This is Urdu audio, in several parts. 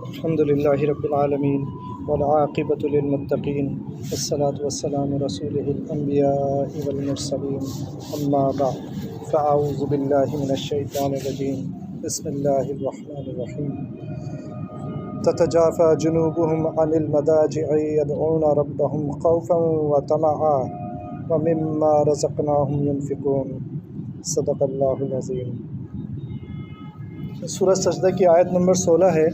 الحمد للہ رب العالمین والعاقبۃ للمتقین والصلاة والسلام رسولہ الانبیاء والمرسلین اما بعد فاعوذ باللہ من الشیطان الرجیم بسم اللہ الرحمن الرحیم تتجافى جنوبهم عن المضاجع يدعون ربهم خوفا وطمعا ومما رزقناهم ينفقون صدق اللہ العظیم۔ سورہ سجدہ کی آیت نمبر 16 ہے۔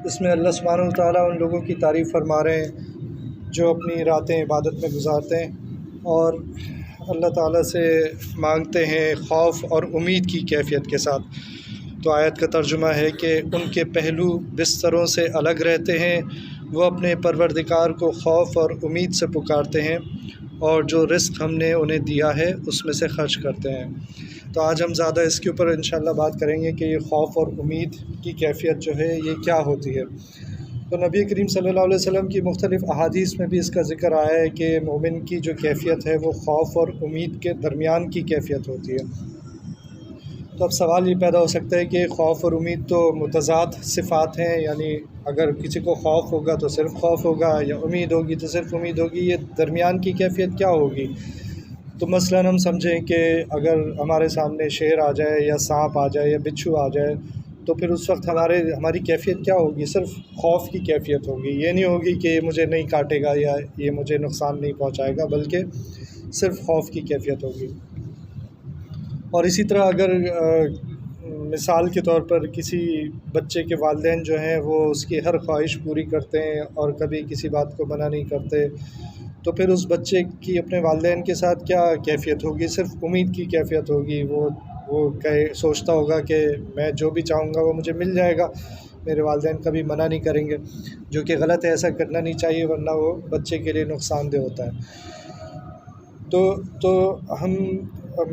اس میں اللہ سبحانہ و تعالیٰ ان لوگوں کی تعریف فرما رہے ہیں جو اپنی راتیں عبادت میں گزارتے ہیں اور اللہ تعالیٰ سے مانگتے ہیں خوف اور امید کی کیفیت کے ساتھ۔ تو آیت کا ترجمہ ہے کہ ان کے پہلو بستروں سے الگ رہتے ہیں، وہ اپنے پروردگار کو خوف اور امید سے پکارتے ہیں اور جو رزق ہم نے انہیں دیا ہے اس میں سے خرچ کرتے ہیں۔ تو آج ہم زیادہ اس کے اوپر انشاءاللہ بات کریں گے کہ یہ خوف اور امید کی کیفیت جو ہے یہ کیا ہوتی ہے۔ تو نبی کریم صلی اللہ علیہ وسلم کی مختلف احادیث میں بھی اس کا ذکر آیا ہے کہ مومن کی جو کیفیت ہے وہ خوف اور امید کے درمیان کی کیفیت ہوتی ہے۔ تو اب سوال یہ پیدا ہو سکتا ہے کہ خوف اور امید تو متضاد صفات ہیں، یعنی اگر کسی کو خوف ہوگا تو صرف خوف ہوگا یا امید ہوگی تو صرف امید ہوگی، یہ درمیان کی کیفیت کیا ہوگی؟ تو مثلاً ہم سمجھیں کہ اگر ہمارے سامنے شیر آ جائے یا سانپ آ جائے یا بچھو آ جائے تو پھر اس وقت ہماری کیفیت کیا ہوگی؟ صرف خوف کی کیفیت ہوگی۔ یہ نہیں ہوگی کہ یہ مجھے نہیں کاٹے گا یا یہ مجھے نقصان نہیں پہنچائے گا، بلکہ صرف خوف کی کیفیت ہوگی۔ اور اسی طرح اگر مثال کے طور پر کسی بچے کے والدین جو ہیں وہ اس کی ہر خواہش پوری کرتے ہیں اور کبھی کسی بات کو منع نہیں کرتے، تو پھر اس بچے کی اپنے والدین کے ساتھ کیا کیفیت ہوگی؟ صرف امید کی کیفیت ہوگی۔ وہ سوچتا ہوگا کہ میں جو بھی چاہوں گا وہ مجھے مل جائے گا، میرے والدین کبھی منع نہیں کریں گے، جو کہ غلط ہے، ایسا کرنا نہیں چاہیے ورنہ وہ بچے کے لیے نقصان دہ ہوتا ہے۔ تو ہم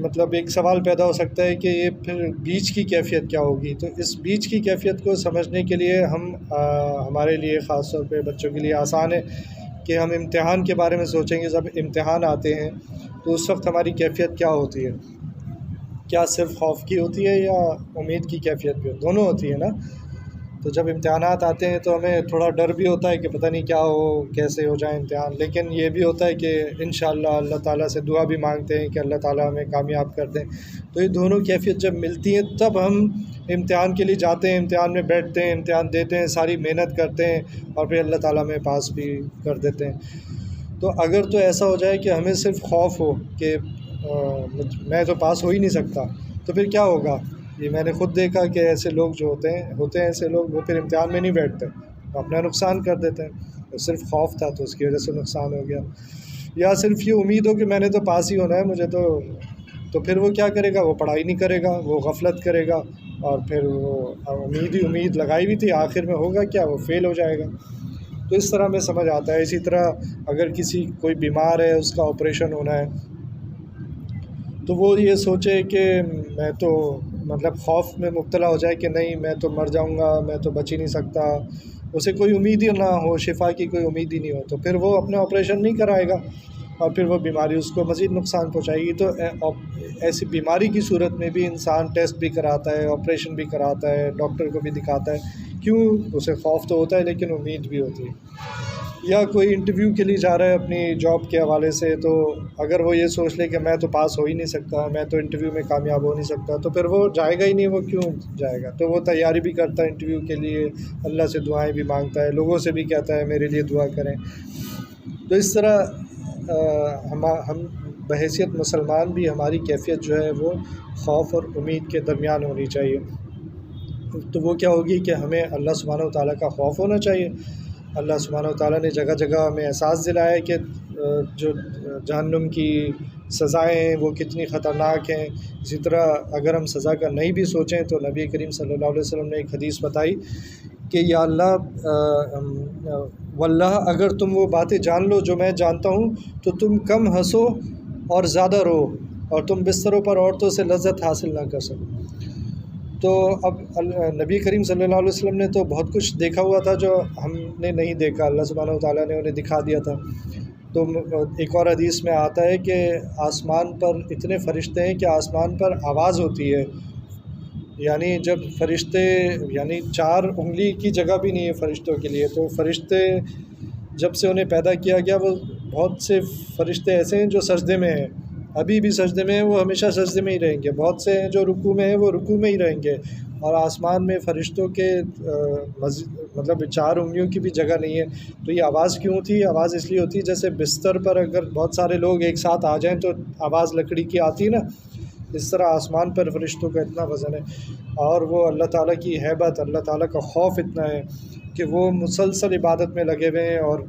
مطلب ایک سوال پیدا ہو سکتا ہے کہ یہ پھر بیچ کی کیفیت کیا ہوگی؟ تو اس بیچ کی کیفیت کو سمجھنے کے لیے ہمارے لیے خاص طور پہ بچوں کے لیے آسان ہے کہ ہم امتحان کے بارے میں سوچیں گے۔ جب امتحان آتے ہیں تو اس وقت ہماری کیفیت کیا ہوتی ہے؟ کیا صرف خوف کی ہوتی ہے یا امید کی کیفیت بھی؟ دونوں ہوتی ہے نا۔ تو جب امتحانات آتے ہیں تو ہمیں تھوڑا ڈر بھی ہوتا ہے کہ پتہ نہیں کیا ہو، کیسے ہو جائے امتحان، لیکن یہ بھی ہوتا ہے کہ انشاءاللہ اللہ تعالیٰ سے دعا بھی مانگتے ہیں کہ اللہ تعالیٰ ہمیں کامیاب کر دیں۔ تو یہ دونوں کیفیت جب ملتی ہیں تب ہم امتحان کے لیے جاتے ہیں، امتحان میں بیٹھتے ہیں، امتحان دیتے ہیں، ساری محنت کرتے ہیں اور پھر اللہ تعالیٰ ہمیں پاس بھی کر دیتے ہیں۔ تو اگر تو ایسا ہو جائے کہ ہمیں صرف خوف ہو کہ میں تو پاس ہو ہی نہیں سکتا، تو پھر کیا ہوگا؟ یہ میں نے خود دیکھا کہ ایسے لوگ جو ہوتے ہیں ایسے لوگ، وہ پھر امتحان میں نہیں بیٹھتے، وہ اپنا نقصان کر دیتے ہیں۔ تو صرف خوف تھا تو اس کی وجہ سے نقصان ہو گیا، یا صرف یہ امید ہو کہ میں نے تو پاس ہی ہونا ہے مجھے تو پھر وہ کیا کرے گا؟ وہ پڑھائی نہیں کرے گا، وہ غفلت کرے گا اور پھر وہ امید لگائی بھی تھی، آخر میں ہوگا کیا؟ وہ فیل ہو جائے گا۔ تو اس طرح میں سمجھ آتا ہے۔ اسی طرح اگر کوئی بیمار ہے، اس کا آپریشن ہونا ہے، تو وہ یہ سوچے کہ میں تو مطلب خوف میں مبتلا ہو جائے کہ نہیں میں تو مر جاؤں گا، میں تو بچ ہی نہیں سکتا، اسے کوئی امید ہی نہ ہو، شفا کی کوئی امید ہی نہیں ہو، تو پھر وہ اپنا آپریشن نہیں کرائے گا اور پھر وہ بیماری اس کو مزید نقصان پہنچائے گی۔ تو ایسی بیماری کی صورت میں بھی انسان ٹیسٹ بھی کراتا ہے، آپریشن بھی کراتا ہے، ڈاکٹر کو بھی دکھاتا ہے۔ کیوں؟ اسے خوف تو ہوتا ہے لیکن امید بھی ہوتی ہے۔ یا کوئی انٹرویو کے لیے جا رہا ہے اپنی جاب کے حوالے سے، تو اگر وہ یہ سوچ لے کہ میں تو پاس ہو ہی نہیں سکتا، میں تو انٹرویو میں کامیاب ہو نہیں سکتا، تو پھر وہ جائے گا ہی نہیں۔ وہ کیوں جائے گا؟ تو وہ تیاری بھی کرتا ہے انٹرویو کے لیے، اللہ سے دعائیں بھی مانگتا ہے، لوگوں سے بھی کہتا ہے میرے لیے دعا کریں۔ تو اس طرح ہم بحیثیت مسلمان بھی ہماری کیفیت جو ہے وہ خوف اور امید کے درمیان ہونی چاہیے۔ تو وہ کیا ہوگی کہ ہمیں اللہ سبحانہ و تعالیٰ کا خوف ہونا چاہیے۔ اللہ سبحانہ و تعالیٰ نے جگہ جگہ ہمیں احساس دلایا ہے کہ جو جہنم کی سزائیں ہیں وہ کتنی خطرناک ہیں۔ اسی طرح اگر ہم سزا کا نہیں بھی سوچیں تو نبی کریم صلی اللہ علیہ وسلم نے ایک حدیث بتائی کہ یا اللہ واللہ اگر تم وہ باتیں جان لو جو میں جانتا ہوں تو تم کم ہنسو اور زیادہ رو، اور تم بستروں پر عورتوں سے لذت حاصل نہ کر سکو۔ تو اب نبی کریم صلی اللہ علیہ وسلم نے تو بہت کچھ دیکھا ہوا تھا جو ہم نے نہیں دیکھا، اللہ سبحانہ و تعالیٰ نے انہیں دکھا دیا تھا۔ تو ایک اور حدیث میں آتا ہے کہ آسمان پر اتنے فرشتے ہیں کہ آسمان پر آواز ہوتی ہے یعنی جب فرشتے، یعنی 4 انگلی کی جگہ بھی نہیں ہے فرشتوں کے لیے، تو فرشتے جب سے انہیں پیدا کیا گیا، وہ بہت سے فرشتے ایسے ہیں جو سجدے میں ہیں، ابھی بھی سجدے میں ہیں، وہ ہمیشہ سجدے میں ہی رہیں گے، بہت سے ہیں جو رکوع میں ہیں، وہ رکوع میں ہی رہیں گے، اور آسمان میں فرشتوں کے مطلب 4 انگلیوں کی بھی جگہ نہیں ہے۔ تو یہ آواز کیوں تھی؟ آواز اس لیے ہوتی ہے جیسے بستر پر اگر بہت سارے لوگ ایک ساتھ آ جائیں تو آواز لکڑی کی آتی ہے نا، اس طرح آسمان پر فرشتوں کا اتنا وزن ہے، اور وہ اللہ تعالیٰ کی ہیبت، اللہ تعالیٰ کا خوف اتنا ہے کہ وہ مسلسل عبادت میں لگے ہوئے ہیں، اور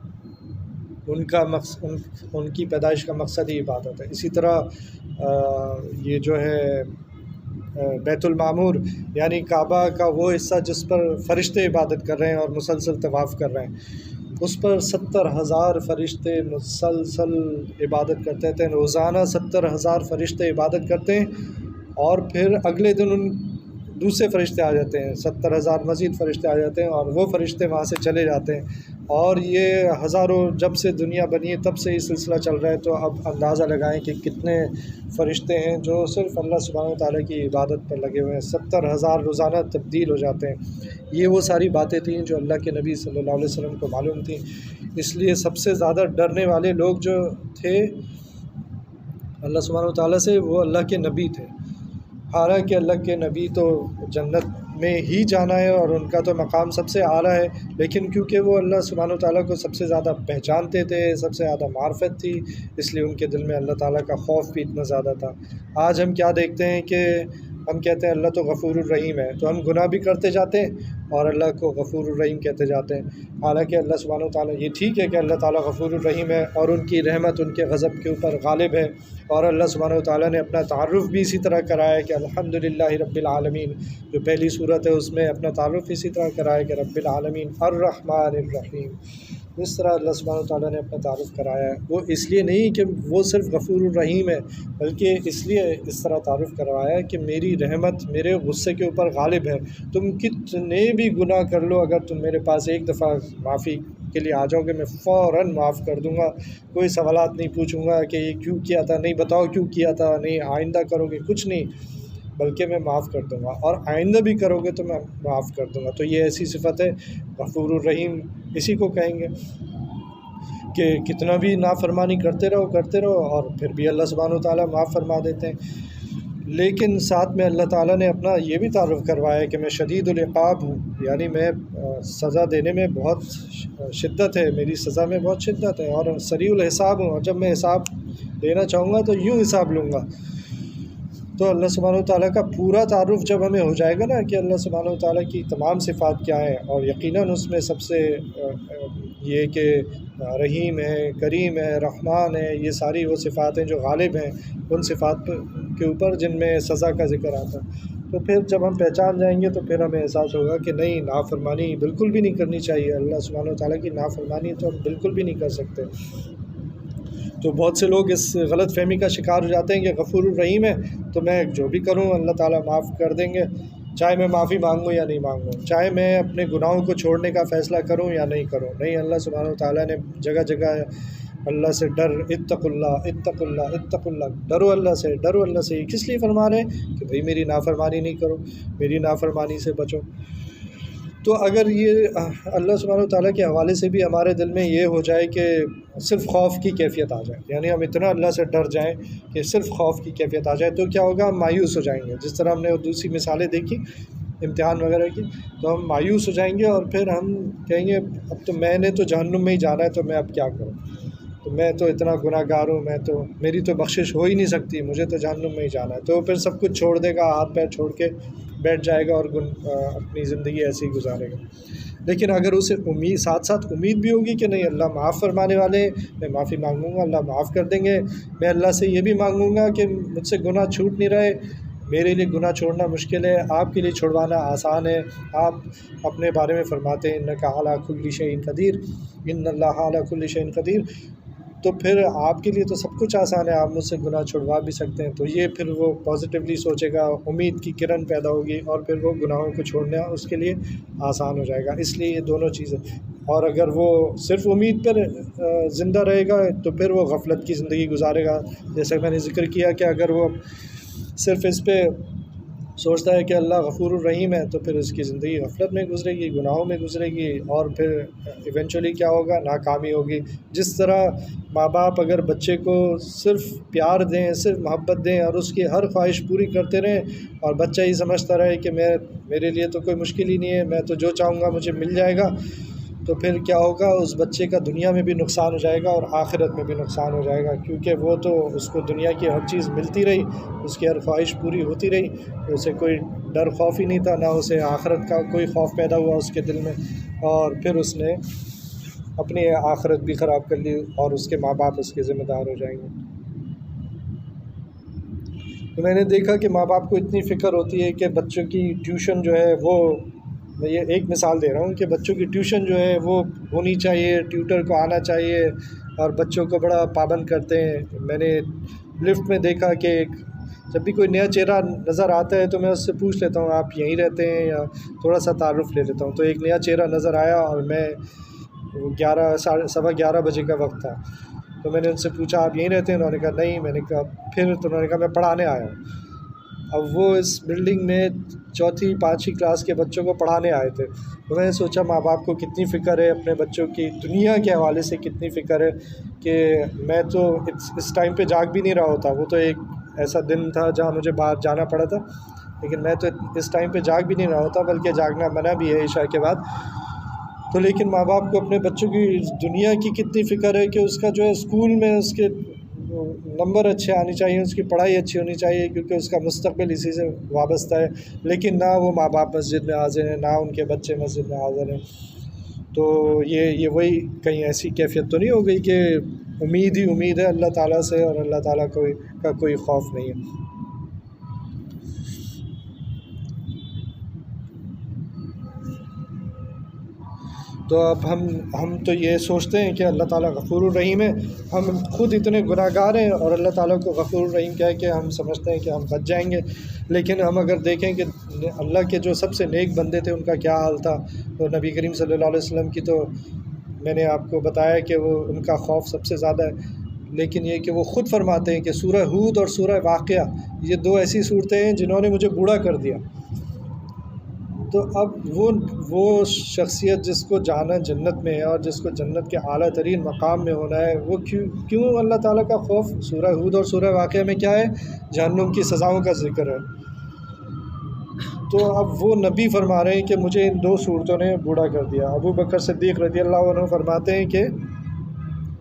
ان کی پیدائش کا مقصد ہی عبادت ہے۔ اسی طرح یہ جو ہے بیت المعمور یعنی کعبہ کا وہ حصہ جس پر فرشتے عبادت کر رہے ہیں اور مسلسل طواف کر رہے ہیں، اس پر 70,000 فرشتے مسلسل عبادت کرتے تھے، روزانہ 70,000 فرشتے عبادت کرتے ہیں، اور پھر اگلے دن ان دوسرے فرشتے آ جاتے ہیں، 70,000 مزید فرشتے آ جاتے ہیں، اور وہ فرشتے وہاں سے چلے جاتے ہیں، اور یہ ہزاروں، جب سے دنیا بنی ہے تب سے یہ سلسلہ چل رہا ہے۔ تو اب اندازہ لگائیں کہ کتنے فرشتے ہیں جو صرف اللہ سبحانہ و تعالیٰ کی عبادت پر لگے ہوئے ہیں، 70,000 روزانہ تبدیل ہو جاتے ہیں۔ یہ وہ ساری باتیں تھیں جو اللہ کے نبی صلی اللہ علیہ وسلم کو معلوم تھیں، اس لیے سب سے زیادہ ڈرنے والے لوگ جو تھے اللہ سبحانہ و تعالیٰ سے، وہ اللہ کے نبی تھے۔ حالانکہ اللہ کے نبی تو جنت میں ہی جانا ہے اور ان کا تو مقام سب سے اعلیٰ ہے، لیکن کیونکہ وہ اللہ سبحانہ و تعالیٰ کو سب سے زیادہ پہچانتے تھے، سب سے زیادہ معرفت تھی، اس لیے ان کے دل میں اللہ تعالیٰ کا خوف بھی اتنا زیادہ تھا۔ آج ہم کیا دیکھتے ہیں کہ ہم کہتے ہیں اللہ تو غفور الرحیم ہے، تو ہم گناہ بھی کرتے جاتے ہیں اور اللہ کو غفور الرحیم کہتے جاتے ہیں، حالانکہ اللہ سبحانہ و تعالیٰ، یہ ٹھیک ہے کہ اللہ تعالیٰ غفور الرحیم ہے اور ان کی رحمت ان کے غضب کے اوپر غالب ہے، اور اللہ سبحانہ و تعالیٰ نے اپنا تعارف بھی اسی طرح کرایا کہ الحمدللہ رب العالمین، جو پہلی صورت ہے اس میں اپنا تعارف اسی طرح کرایا کہ رب العالمین الرحمن الرحیم، اس طرح اللہ سبحانہ و تعالیٰ نے اپنا تعارف کرایا ہے۔ وہ اس لیے نہیں کہ وہ صرف غفور الرحیم ہے، بلکہ اس لیے اس طرح تعارف کروایا ہے کہ میری رحمت میرے غصے کے اوپر غالب ہے، تم کتنے بھی گناہ کر لو، اگر تم میرے پاس ایک دفعہ معافی کے لیے آ جاؤ گے، میں فوراً معاف کر دوں گا، کوئی سوالات نہیں پوچھوں گا کہ یہ کیوں کیا تھا، نہیں بتاؤ کیوں کیا تھا، نہیں آئندہ کرو گے، کچھ نہیں، بلکہ میں معاف کر دوں گا، اور آئندہ بھی کرو گے تو میں معاف کر دوں گا۔ تو یہ ایسی صفت ہے غفور الرحیم، اسی کو کہیں گے کہ کتنا بھی نافرمانی کرتے رہو اور پھر بھی اللہ سبحانہ و تعالیٰ معاف فرما دیتے ہیں۔ لیکن ساتھ میں اللہ تعالیٰ نے اپنا یہ بھی تعارف کروایا ہے کہ میں شدید العقاب ہوں، یعنی میں سزا دینے میں بہت شدت ہے، میری سزا میں بہت شدت ہے، اور سریع الحساب ہوں، اور جب میں حساب لینا چاہوں گا تو یوں حساب لوں گا۔ تو اللہ سبحانہ و تعالیٰ کا پورا تعارف جب ہمیں ہو جائے گا نا کہ اللہ سبحانہ و تعالیٰ کی تمام صفات کیا ہیں، اور یقیناً اس میں سب سے یہ کہ رحیم ہے، کریم ہے، رحمان ہے، یہ ساری وہ صفات ہیں جو غالب ہیں ان صفات کے اوپر جن میں سزا کا ذکر آتا ہے۔ تو پھر جب ہم پہچان جائیں گے تو پھر ہمیں احساس ہوگا کہ نہیں، نافرمانی بالکل بھی نہیں کرنی چاہیے، اللہ سبحانہ و تعالیٰ کی نافرمانی تو ہم بالکل بھی نہیں کر سکتے۔ تو بہت سے لوگ اس غلط فہمی کا شکار ہو جاتے ہیں کہ غفور الرحیم ہے تو میں جو بھی کروں اللہ تعالیٰ معاف کر دیں گے، چاہے میں معافی مانگوں یا نہیں مانگوں، چاہے میں اپنے گناہوں کو چھوڑنے کا فیصلہ کروں یا نہیں کروں۔ نہیں، اللہ سبحانہ و تعالیٰ نے جگہ جگہ اللہ سے ڈر، اتق اللہ اتق اللہ اتق اللہ، ڈرو اللہ سے، ڈرو اللہ سے، یہ کس لیے فرما رہے ہیں کہ بھئی میری نافرمانی نہیں کرو، میری نافرمانی سے بچو۔ تو اگر یہ اللہ سبحانہ و تعالیٰ کے حوالے سے بھی ہمارے دل میں یہ ہو جائے کہ صرف خوف کی کیفیت آ جائے، یعنی ہم اتنا اللہ سے ڈر جائیں کہ صرف خوف کی کیفیت آ جائے، تو کیا ہوگا؟ ہم مایوس ہو جائیں گے، جس طرح ہم نے دوسری مثالیں دیکھی امتحان وغیرہ کی، تو ہم مایوس ہو جائیں گے اور پھر ہم کہیں گے اب تو میں نے تو جہنم میں ہی جانا ہے، تو میں اب کیا کروں، تو میں تو اتنا گناہ گار ہوں، میری تو بخشش ہو ہی نہیں سکتی، مجھے تو جہنم میں ہی جانا ہے۔ تو پھر سب کچھ چھوڑ دے گا، ہاتھ پیر چھوڑ کے بیٹھ جائے گا اور اپنی زندگی ایسے ہی گزارے گا۔ لیکن اگر اسے ساتھ ساتھ امید بھی ہوگی کہ نہیں، اللہ معاف فرمانے والے، میں معافی مانگوں گا، اللہ معاف کر دیں گے، میں اللہ سے یہ بھی مانگوں گا کہ مجھ سے گناہ چھوٹ نہیں رہے، میرے لیے گناہ چھوڑنا مشکل ہے، آپ کے لیے چھڑوانا آسان ہے، آپ اپنے بارے میں فرماتے ہیں انک علی کل شیء قدیر، ان اللہ علی کل شیء قدیر، تو پھر آپ کے لیے تو سب کچھ آسان ہے، آپ مجھ سے گناہ چھڑوا بھی سکتے ہیں۔ تو یہ پھر وہ پازیٹیولی سوچے گا، امید کی کرن پیدا ہوگی، اور پھر وہ گناہوں کو چھوڑنا اس کے لیے آسان ہو جائے گا۔ اس لیے یہ دونوں چیزیں، اور اگر وہ صرف امید پر زندہ رہے گا تو پھر وہ غفلت کی زندگی گزارے گا، جیسے میں نے ذکر کیا کہ اگر وہ صرف اس پہ سوچتا ہے کہ اللہ غفور الرحیم ہے، تو پھر اس کی زندگی غفلت میں گزرے گی، گناہوں میں گزرے گی، اور پھر ایونچولی کیا ہوگا؟ ناکامی ہوگی۔ جس طرح ماں باپ اگر بچے کو صرف پیار دیں، صرف محبت دیں اور اس کی ہر خواہش پوری کرتے رہیں، اور بچہ یہ سمجھتا رہے کہ میرے لیے تو کوئی مشکل ہی نہیں ہے، میں تو جو چاہوں گا مجھے مل جائے گا، تو پھر کیا ہوگا؟ اس بچے کا دنیا میں بھی نقصان ہو جائے گا اور آخرت میں بھی نقصان ہو جائے گا، کیونکہ وہ تو اس کو دنیا کی ہر چیز ملتی رہی، اس کی ہر خواہش پوری ہوتی رہی، اسے کوئی ڈر خوف ہی نہیں تھا، نہ اسے آخرت کا کوئی خوف پیدا ہوا اس کے دل میں، اور پھر اس نے اپنی آخرت بھی خراب کر لی اور اس کے ماں باپ اس کے ذمہ دار ہو جائیں گے۔ تو میں نے دیکھا کہ ماں باپ کو اتنی فکر ہوتی ہے کہ بچوں کی ٹیوشن جو ہے وہ، میں یہ ایک مثال دے رہا ہوں کہ بچوں کی ٹیوشن جو ہے وہ ہونی چاہیے، ٹیوٹر کو آنا چاہیے، اور بچوں کو بڑا پابند کرتے ہیں۔ میں نے لفٹ میں دیکھا کہ جب بھی کوئی نیا چہرہ نظر آتا ہے تو میں اس سے پوچھ لیتا ہوں آپ یہیں رہتے ہیں، یا تھوڑا سا تعارف لے لیتا ہوں۔ تو ایک نیا چہرہ نظر آیا اور میں 11:15 بجے کا وقت تھا، تو میں نے ان سے پوچھا آپ یہیں رہتے ہیں؟ انہوں نے کہا نہیں۔ میں نے کہا پھر؟ تو انہوں نے کہا میں پڑھانے آیا ہوں۔ اب وہ اس بلڈنگ میں 4th 5th کلاس کے بچوں کو پڑھانے آئے تھے، تو میں نے سوچا ماں باپ کو کتنی فکر ہے اپنے بچوں کی، دنیا کے حوالے سے کتنی فکر ہے، کہ میں تو اس ٹائم پہ جاگ بھی نہیں رہا ہوتا۔ وہ تو ایک ایسا دن تھا جہاں مجھے باہر جانا پڑا تھا، لیکن میں تو اس ٹائم پہ جاگ بھی نہیں رہا ہوتا، بلکہ جاگنا منع بھی ہے عشاء کے بعد۔ تو لیکن ماں باپ کو اپنے بچوں کی دنیا کی کتنی فکر ہے کہ اس کا جو ہے اسکول میں اس کے نمبر اچھے آنے چاہیے، اس کی پڑھائی اچھی ہونی چاہیے، کیونکہ اس کا مستقبل اسی سے وابستہ ہے۔ لیکن نہ وہ ماں باپ مسجد میں حاضر ہیں، نہ ان کے بچے مسجد میں حاضر ہیں۔ تو یہ وہی کہیں ایسی کیفیت تو نہیں ہو گئی کہ امید ہی امید ہے اللہ تعالیٰ سے، اور اللہ تعالیٰ کا کوئی خوف نہیں ہے۔ تو اب ہم تو یہ سوچتے ہیں کہ اللہ تعالیٰ غفور الرحیم ہے، ہم خود اتنے گناہ گار ہیں، اور اللہ تعالیٰ کو غفور الرحیم کہہ کے ہم سمجھتے ہیں کہ ہم بچ جائیں گے۔ لیکن ہم اگر دیکھیں کہ اللہ کے جو سب سے نیک بندے تھے ان کا کیا حال تھا، تو نبی کریم صلی اللہ علیہ وسلم کی تو میں نے آپ کو بتایا کہ وہ ان کا خوف سب سے زیادہ ہے۔ لیکن یہ کہ وہ خود فرماتے ہیں کہ سورہ ہود اور سورہ واقعہ یہ 2 ایسی صورتیں ہیں جنہوں نے مجھے بوڑھا کر دیا۔ تو اب وہ شخصیت جس کو جانا جنت میں ہے اور جس کو جنت کے اعلیٰ ترین مقام میں ہونا ہے، وہ کیوں اللہ تعالیٰ کا خوف؟ سورہ ہود اور سورہ واقعہ میں کیا ہے؟ جہنم کی سزاؤں کا ذکر ہے۔ تو اب وہ نبی فرما رہے ہیں کہ مجھے ان 2 صورتوں نے بوڑھا کر دیا۔ ابو بکر صدیق رضی اللہ عنہ فرماتے ہیں کہ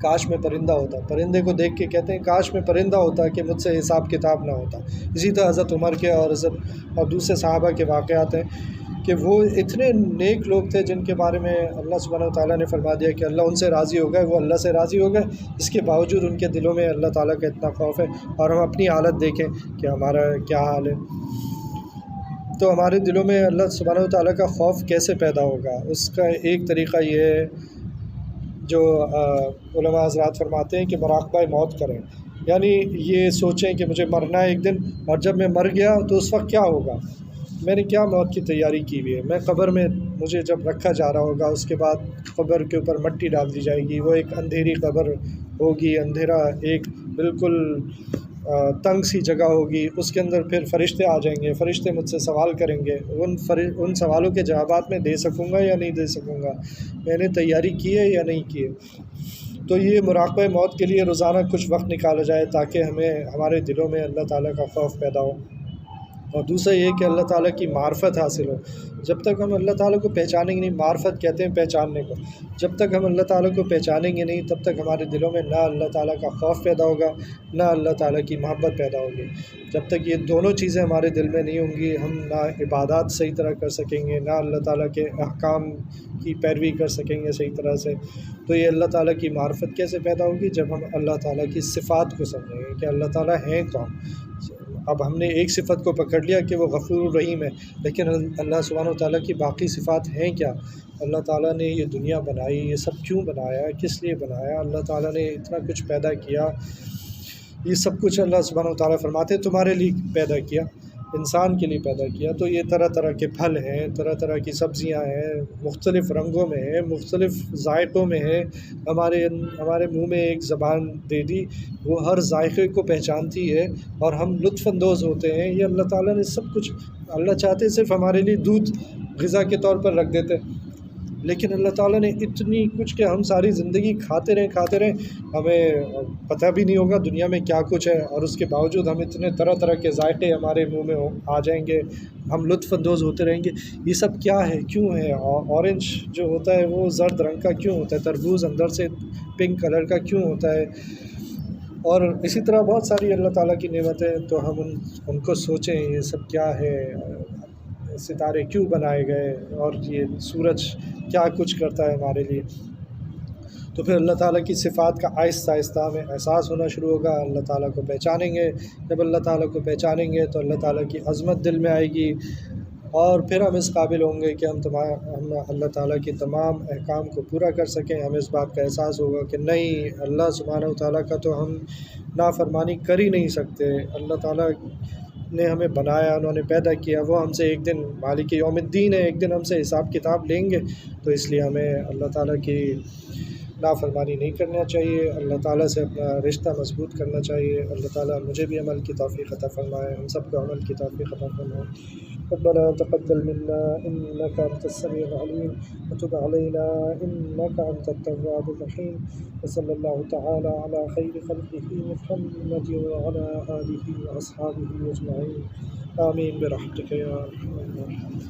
کاش میں پرندہ ہوتا، پرندے کو دیکھ کے کہتے ہیں کاش میں پرندہ ہوتا کہ مجھ سے حساب کتاب نہ ہوتا۔ اسی طرح حضرت عمر کے اور دوسرے صحابہ کے واقعات ہیں کہ وہ اتنے نیک لوگ تھے جن کے بارے میں اللہ سبحانہ وتعالیٰ نے فرما دیا کہ اللہ ان سے راضی ہو گئے، وہ اللہ سے راضی ہو گئے، اس کے باوجود ان کے دلوں میں اللہ تعالیٰ کا اتنا خوف ہے۔ اور ہم اپنی حالت دیکھیں کہ ہمارا کیا حال ہے۔ تو ہمارے دلوں میں اللہ سبحانہ وتعالیٰ کا خوف کیسے پیدا ہوگا؟ اس کا ایک طریقہ یہ ہے جو علماء حضرات فرماتے ہیں کہ مراقبہ موت کریں، یعنی یہ سوچیں کہ مجھے مرنا ہے ایک دن، اور جب میں مر گیا تو اس وقت کیا ہوگا، میں نے کیا موت کی تیاری کی ہوئی ہے۔ میں قبر میں مجھے جب رکھا جا رہا ہوگا، اس کے بعد قبر کے اوپر مٹی ڈال دی جائے گی، وہ ایک اندھیری قبر ہوگی، اندھیرا ایک بالکل تنگ سی جگہ ہوگی، اس کے اندر پھر فرشتے آ جائیں گے، فرشتے مجھ سے سوال کریں گے، ان سوالوں کے جوابات میں دے سکوں گا یا نہیں دے سکوں گا، میں نے تیاری کی ہے یا نہیں کی ہے۔ تو یہ مراقبہ موت کے لیے روزانہ کچھ وقت نکالا جائے تاکہ ہمارے دلوں میں اللہ تعالیٰ کا خوف پیدا ہو۔ اور دوسرا یہ کہ اللہ تعالیٰ کی معرفت حاصل ہو۔ جب تک ہم اللہ تعالیٰ کو پہچانیں گے نہیں، معرفت کہتے ہیں پہچاننے کو، جب تک ہم اللہ تعالیٰ کو پہچانیں گے نہیں تب تک ہمارے دلوں میں نہ اللہ تعالیٰ کا خوف پیدا ہوگا، نہ اللہ تعالیٰ کی محبت پیدا ہوگی۔ جب تک یہ دونوں چیزیں ہمارے دل میں نہیں ہوں گی، ہم نہ عبادات صحیح طرح کر سکیں گے، نہ اللہ تعالیٰ کے احکام کی پیروی کر سکیں گے صحیح طرح سے۔ تو یہ اللہ تعالیٰ کی معرفت کیسے پیدا ہوگی؟ جب ہم اللہ تعالیٰ کی صفات کو سمجھیں گے کہ اللہ تعالیٰ ہیں کون۔ اب ہم نے ایک صفت کو پکڑ لیا کہ وہ غفور الرحیم ہے، لیکن اللہ سبحانہ وتعالیٰ کی باقی صفات ہیں کیا؟ اللہ تعالیٰ نے یہ دنیا بنائی، یہ سب کیوں بنایا، کس لیے بنایا؟ اللہ تعالیٰ نے اتنا کچھ پیدا کیا، یہ سب کچھ اللہ سبحانہ وتعالیٰ فرماتے ہیں تمہارے لیے پیدا کیا، انسان کے لیے پیدا کیا۔ تو یہ طرح طرح کے پھل ہیں، طرح طرح کی سبزیاں ہیں، مختلف رنگوں میں ہیں، مختلف ذائقوں میں ہیں۔ ہمارے منہ میں ایک زبان دے دی، وہ ہر ذائقے کو پہچانتی ہے اور ہم لطف اندوز ہوتے ہیں۔ یہ اللہ تعالیٰ نے سب کچھ اللہ چاہتے صرف ہمارے لیے دودھ غذا کے طور پر رکھ دیتے، لیکن اللہ تعالیٰ نے اتنی کچھ کہ ہم ساری زندگی کھاتے رہیں، ہمیں پتہ بھی نہیں ہوگا دنیا میں کیا کچھ ہے، اور اس کے باوجود ہم اتنے طرح طرح کے ذائقے ہمارے منہ میں آ جائیں گے، ہم لطف اندوز ہوتے رہیں گے۔ یہ سب کیا ہے، کیوں ہے؟ اورنج جو ہوتا ہے وہ زرد رنگ کا کیوں ہوتا ہے؟ تربوز اندر سے پنک کلر کا کیوں ہوتا ہے؟ اور اسی طرح بہت ساری اللہ تعالیٰ کی نعمتیں، تو ہم ان کو سوچیں یہ سب کیا ہے، ستارے کیوں بنائے گئے، اور یہ سورج کیا کچھ کرتا ہے ہمارے لیے۔ تو پھر اللہ تعالیٰ کی صفات کا آہستہ آہستہ ہمیں احساس ہونا شروع ہوگا، اللہ تعالیٰ کو پہچانیں گے۔ جب اللہ تعالیٰ کو پہچانیں گے تو اللہ تعالیٰ کی عظمت دل میں آئے گی، اور پھر ہم اس قابل ہوں گے کہ ہم اللہ تعالیٰ کی تمام احکام کو پورا کر سکیں۔ ہمیں اس بات کا احساس ہوگا کہ نہیں، اللہ سبحانہ و تعالیٰ کا تو ہم نافرمانی کر ہی نہیں سکتے۔ اللہ تعالیٰ نے ہمیں بنایا، انہوں نے پیدا کیا، وہ ہم سے ایک دن مالک یوم الدین ہے، ایک دن ہم سے حساب کتاب لیں گے، تو اس لیے ہمیں اللہ تعالیٰ کی نافرمانی نہیں کرنا چاہیے، اللہ تعالیٰ سے اپنا رشتہ مضبوط کرنا چاہیے۔ اللہ تعالیٰ مجھے بھی عمل کی توفیق عطا فرمائے، ہم سب کو عمل کی توفیق عطا فرمائے۔ ربنا تقبل منا إنك أنت السميع العليم وتب علينا إنك أنت التواب الرحيم، وصلى الله تعالى على خير خلقه محمد وعلى آله وأصحابه أجمعين، آمين برحمتك يا أرحم الراحمين۔